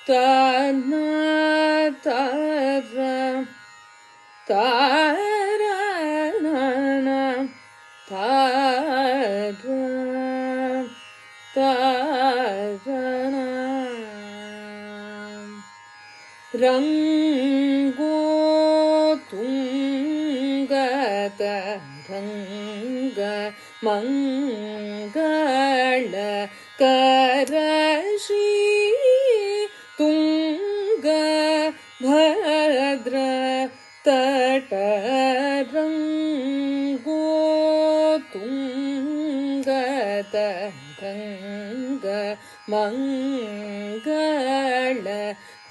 tana tara tara nana tara tarana rango tungata ranga mangala karashi tunga bhadra tatarango tungata ranga mangala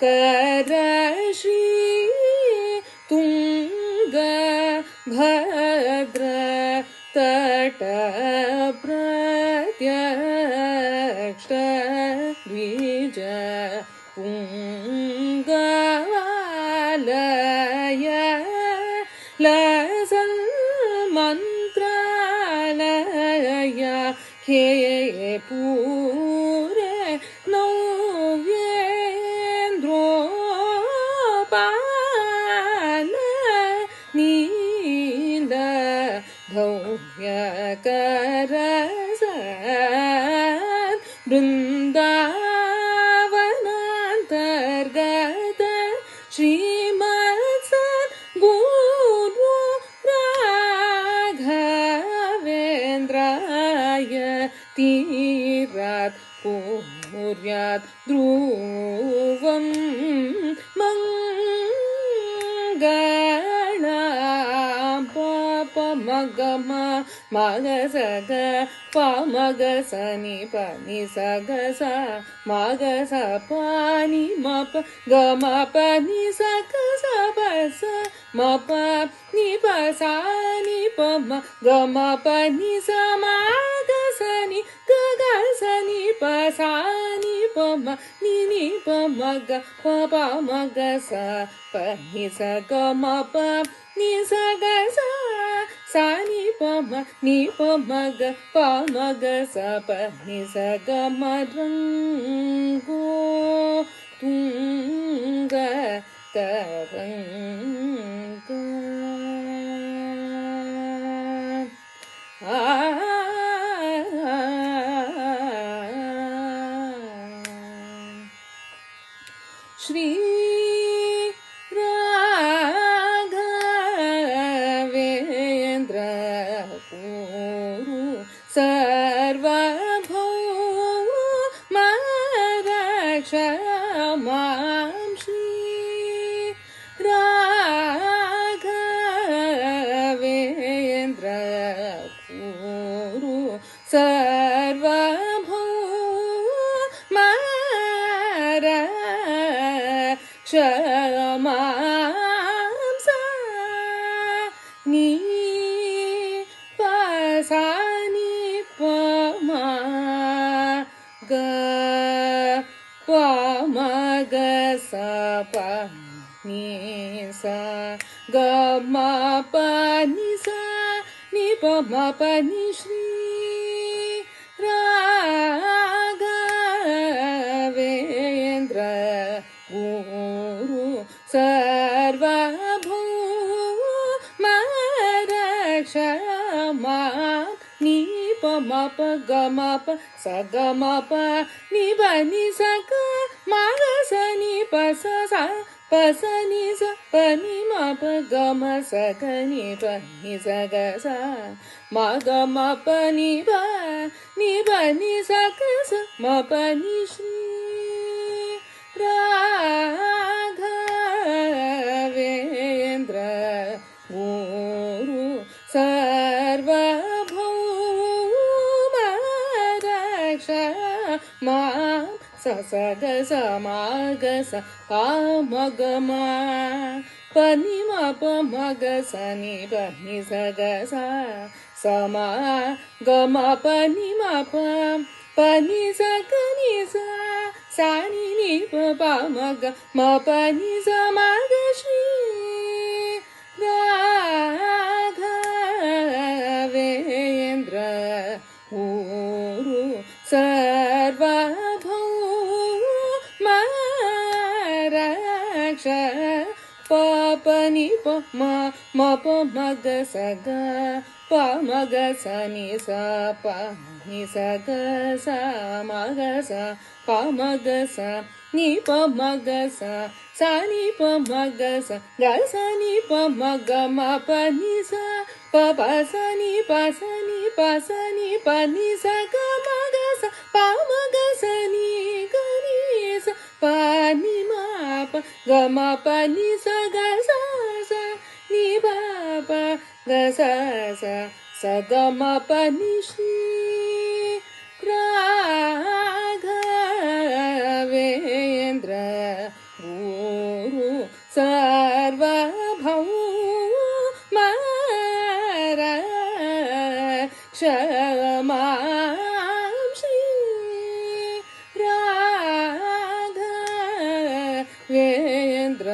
karashi tunga bhadra tata pratyaksha dvija pungavalaya lasal mantralaya he pure novyendro nila dhauya karasat vrindavanantargata Srimat Guru Raghavendraya Tirat Kuryat Dhruvam Mangala Papa Magama Magasaga Pamagasani Pani Sagasa Magasa Pani Mapa Gama Pani Sagasa Basa Mapa Nipasani Pama Gama Pani Samagasani Gagasani Pasani Pama Nini Pamaga Papa Magasa Pani Sagamapa Nisagasa Sani Pama Ni Pamaga Pamaga Sapa Nisagamadrango Tunga Taranga Shri Raghavendra Guru Sarvabhauma Rakshamam Shri Raghavendra Guru Sarvabhauma Rakshamam Sa Ni Pasani Pama Ga Pamaga Sapa Nisa Gama Panisa Ni Pama Pani Shri Raghavendra Guru Sarvabhauma Rakshamam Ni Pamapa Gamapa Sagamapa Ni Bani Saka Magasani Pasasa Pasani Sa Pani Mapa Gama Sakani Pani Sagasa Magamapa Ni Bani Sakasa Mapani Shri Raghavendra Guru Sarvabhauma Rakshamam Sasagasa Magasa Pamagama Panima Pamagasani Pani Sagasa Sama Gama Panima Pani Saganisa Sani Ni Pamaga Ma Pani Samaga Shri Raghavendra Guru Sarvabhauma ಪ ಪ ನಿ ಪ ಮ ಪ ಮ ಗ ಸ ಗ ಪ ಮ ಗ ಸ ni sa ಪ ni sa ಗ ಸ ಮ ಗ ಸ ಪ ಮ ಗ ಸ ni ಪ ಮ ಗ ಸ sa ni ಪ ಮ ಗ ಸ ಗ ಸ ni ಪ ಮ ಗ ಮ ಪ ni sa ಪ ಪ ಸ ni ಪ ಸ ni ಪ ಸ ni ಪ ni sa ಗ ಮ ಗ ಸ ಪ ಮ ಗ ಸ ni ಗ ni ಸ ಪ ni ಮ ಪ ಗ ಮ ಪ ni sa ಗ ಸ ಸ ni ಪ ಪ ಗ ಸ ಸ ಸ ಗ ಮ ಪ ni ಶ್ರೀ ರಾಘವೇಂದ್ರ ಗುರು ಸಾರ್ವಭೌಮ ಶಮಾಂ ಶ್ರೀ ರಾಘವೇಂದ್ರ